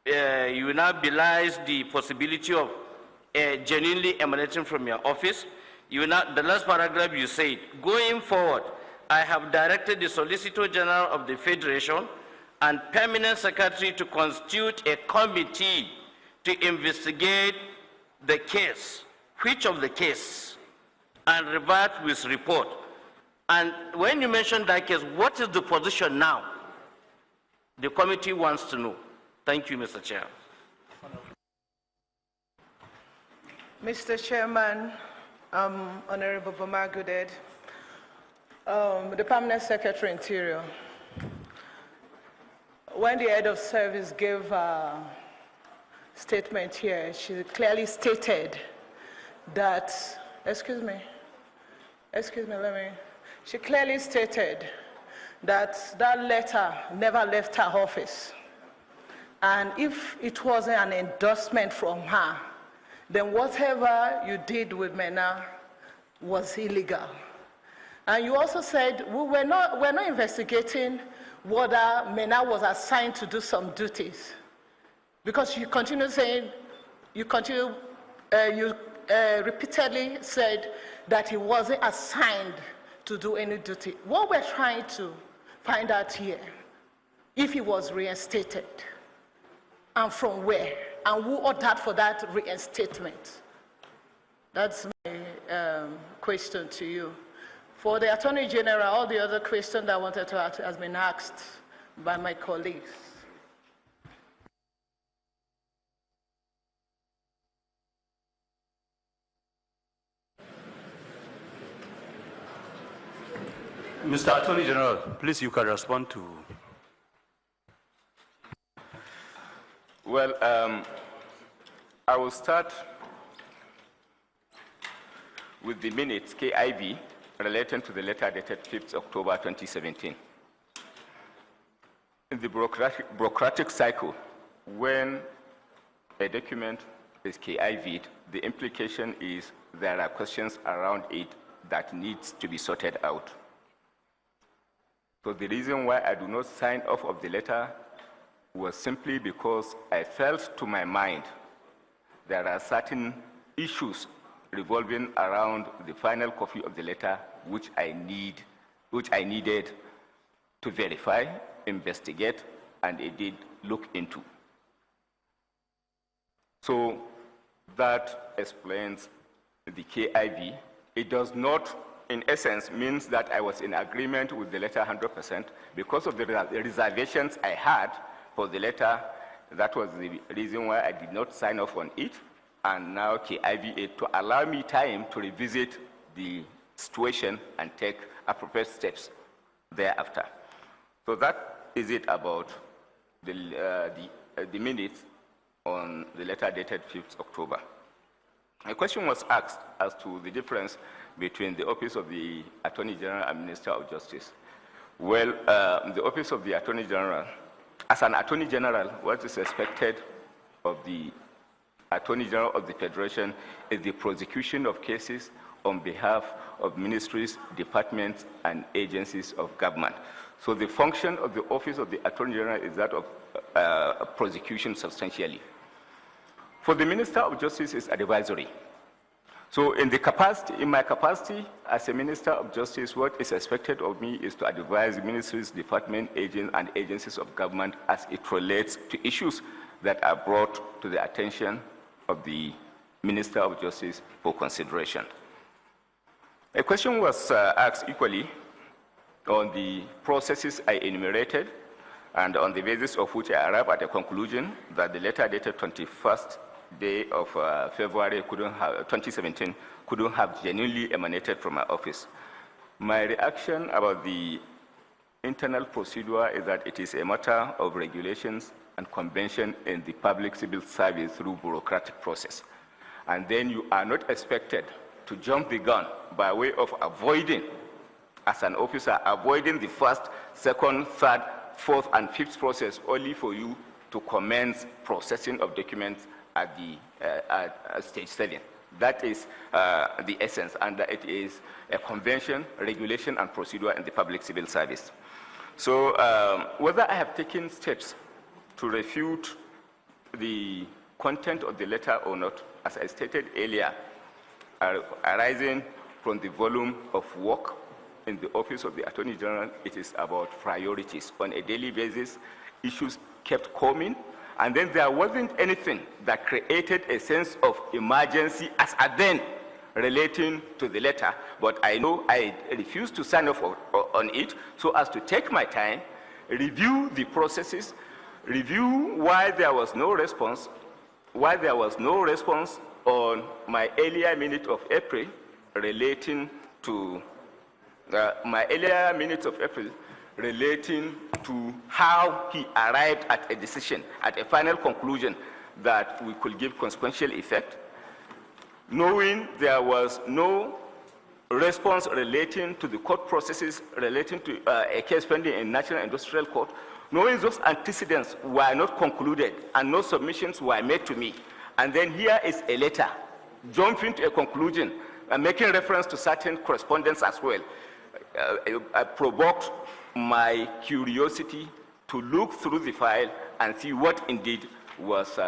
you now belies the possibility of genuinely emanating from your office. You now, the last paragraph you said, going forward, I have directed the Solicitor General of the Federation and Permanent Secretary to constitute a committee to investigate the case, which of the case, and revert with report. And when you mention that case, what is the position now? The committee wants to know. Thank you, Mr. Chair. Mr. Chairman, Honorable Magaji, the Permanent Secretary Interior, when the head of service gave a statement here, she clearly stated that, she clearly stated that that letter never left her office. And if it wasn't an endorsement from her, then whatever you did with Mena was illegal. And you also said we're not investigating whether Mena was assigned to do some duties, because you continue saying, you repeatedly said that he wasn't assigned to do any duty. What we're trying to find out here, if he was reinstated, and from where, and who ordered for that reinstatement. That's my question to you. For the Attorney General, all the other questions I wanted to ask has been asked by my colleagues. Mr. Attorney General, please, you can respond to. Well, I will start with the minutes, KIV, relating to the letter dated 5th October 2017. In the bureaucratic cycle, when a document is KIV'd, the implication is there are questions around it that needs to be sorted out. So the reason why I do not sign off of the letter was simply because I felt to my mind there are certain issues revolving around the final copy of the letter which I needed to verify, investigate, and indeed look into. So that explains the KIV. It does not, in essence, means that I was in agreement with the letter 100% because of the reservations I had for the letter. That was the reason why I did not sign off on it, and now KIV to allow me time to revisit the situation and take appropriate steps thereafter. So that is it about the minutes on the letter dated 5th October. A question was asked as to the difference between the Office of the Attorney General and Minister of Justice. Well, the Office of the Attorney General, as an Attorney General, what is expected of the Attorney General of the Federation is the prosecution of cases on behalf of ministries, departments, and agencies of government. So the function of the Office of the Attorney General is that of prosecution substantially. For the Minister of Justice, is advisory. So in my capacity as a Minister of Justice, what is expected of me is to advise ministries, departments, agents, and agencies of government as it relates to issues that are brought to the attention of the Minister of Justice for consideration. A question was asked equally on the processes I enumerated, and on the basis of which I arrived at a conclusion that the letter dated 21st day of February 2017 couldn't have genuinely emanated from my office. My reaction about the internal procedure is that it is a matter of regulations and convention in the public civil service through bureaucratic process. And then you are not expected to jump the gun by way of avoiding, as an officer, avoiding the first, second, third, fourth, and fifth process only for you to commence processing of documents at the stage 7. That is the essence, and it is a convention, regulation, and procedure in the public civil service. So whether I have taken steps to refute the content of the letter or not, as I stated earlier, are arising from the volume of work in the Office of the Attorney General. It is about priorities. On a daily basis, issues kept coming, and then there wasn't anything that created a sense of emergency as at then relating to the letter, but I know I refused to sign off on it so as to take my time, review the processes, review why there was no response, on my earlier minute of April relating to how he arrived at a decision, at a final conclusion that we could give consequential effect, knowing there was no response relating to the court processes relating to a case pending in National Industrial Court, knowing those antecedents were not concluded and no submissions were made to me. And then here is a letter, jumping to a conclusion and making reference to certain correspondence as well. I provoked my curiosity to look through the file and see what indeed was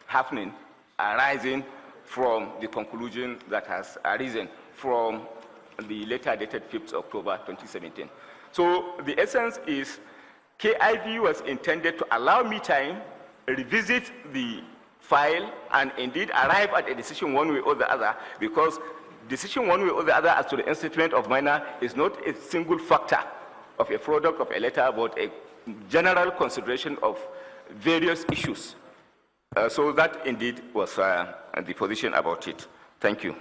happening, arising from the conclusion that has arisen from the letter dated 5th October 2017. So the essence is KIV was intended to allow me time, revisit the file, and indeed arrive at a decision one way or the other, because decision one way or the other as to the reinstatement of minor is not a single factor of a product of a letter, but a general consideration of various issues. So that indeed was the position about it. Thank you.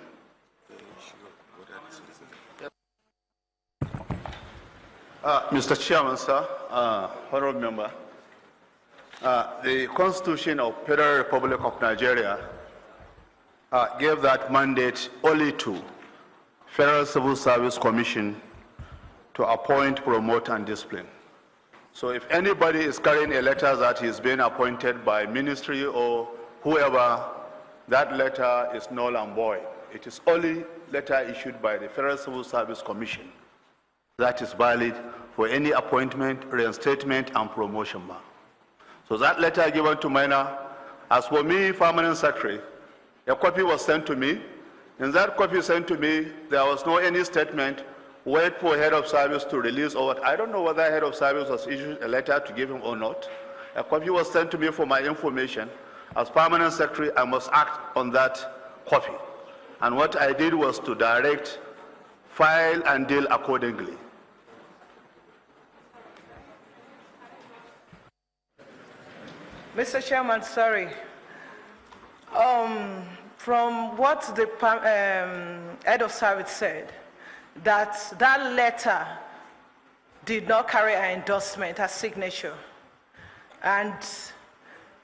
Mr. Chairman, sir, honorable member, the Constitution of Federal Republic of Nigeria gave that mandate only to Federal Civil Service Commission to appoint, promote, and discipline. So if anybody is carrying a letter that is being appointed by ministry or whoever, that letter is null and void. It is only letter issued by the Federal Civil Service Commission that is valid for any appointment, reinstatement, and promotion. So that letter given to minor, as for me, permanent secretary, a copy was sent to me. In that copy sent to me, there was no any statement, wait for head of service to release or what. I don't know whether head of service was issued a letter to give him or not. A copy was sent to me for my information. As permanent secretary, I must act on that copy. And what I did was to direct, file, and deal accordingly. Mr. Chairman, sorry. From what the head of service said, that letter did not carry an endorsement, a signature. And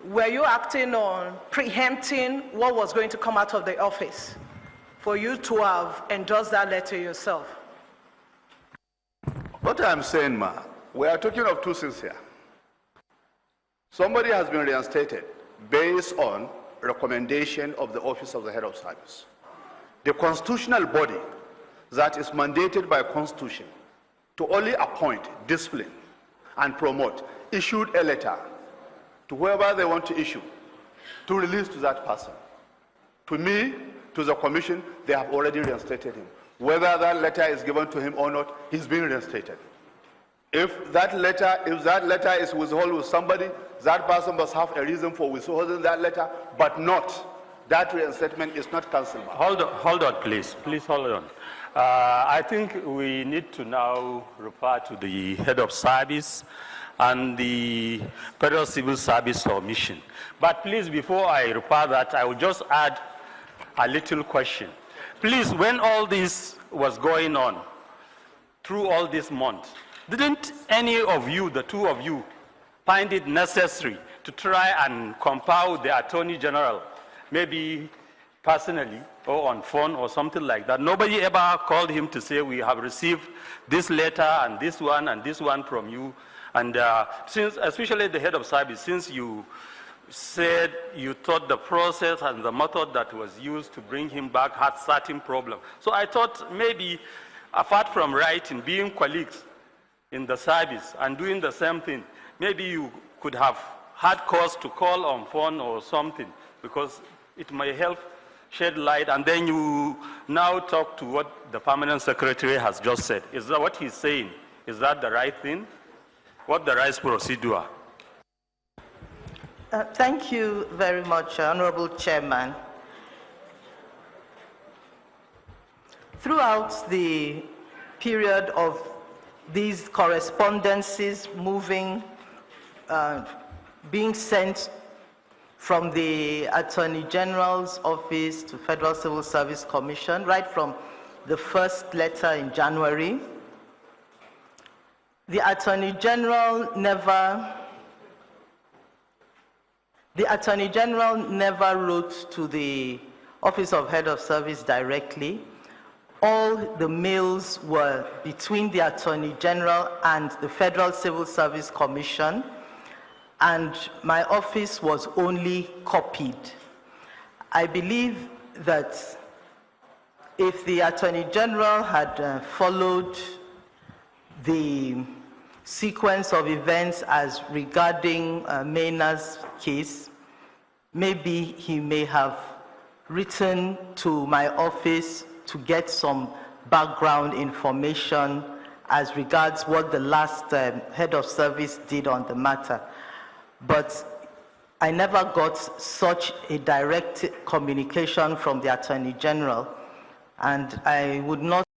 were you acting on preempting what was going to come out of the office for you to have endorsed that letter yourself? What I'm saying, ma, we are talking of two things here. Somebody has been reinstated based on recommendation of the Office of the Head of Service. The constitutional body that is mandated by Constitution to only appoint, discipline, and promote, issued a letter to whoever they want to issue to release to that person. To me, to the commission, they have already reinstated him. Whether that letter is given to him or not, he's being reinstated. If that letter is withheld with somebody, that person must have a reason for withholding that letter, but not, that reinstatement is not cancelled. Hold on, please. Please hold on. I think we need to now refer to the head of service and the Federal Civil Service Commission. But please, before I refer that, I will just add a little question. Please, when all this was going on, through all this month, didn't any of you, the two of you, find it necessary to try and compile the Attorney General, maybe personally or on phone or something like that? Nobody ever called him to say, we have received this letter and this one from you. And since, especially the head of service, since you said you thought the process and the method that was used to bring him back had certain problems. So I thought maybe, apart from writing, being colleagues in the service and doing the same thing, maybe you could have had cause to call on phone or something, because it may help shed light, and then you now talk to what the permanent secretary has just said. Is that what he's saying? Is that the right thing? What the right procedure? Thank you very much, Honorable Chairman. Throughout the period of these correspondences moving, being sent from the Attorney General's office to Federal Civil Service Commission, right from the first letter in January, the Attorney General never wrote to the Office of Head of Service directly. All the mails were between the Attorney General and the Federal Civil Service Commission, and my office was only copied. I believe that if the Attorney General had followed the sequence of events as regarding Maina's case, maybe he may have written to my office to get some background information as regards what the last head of service did on the matter. But I never got such a direct communication from the Attorney General, and I would not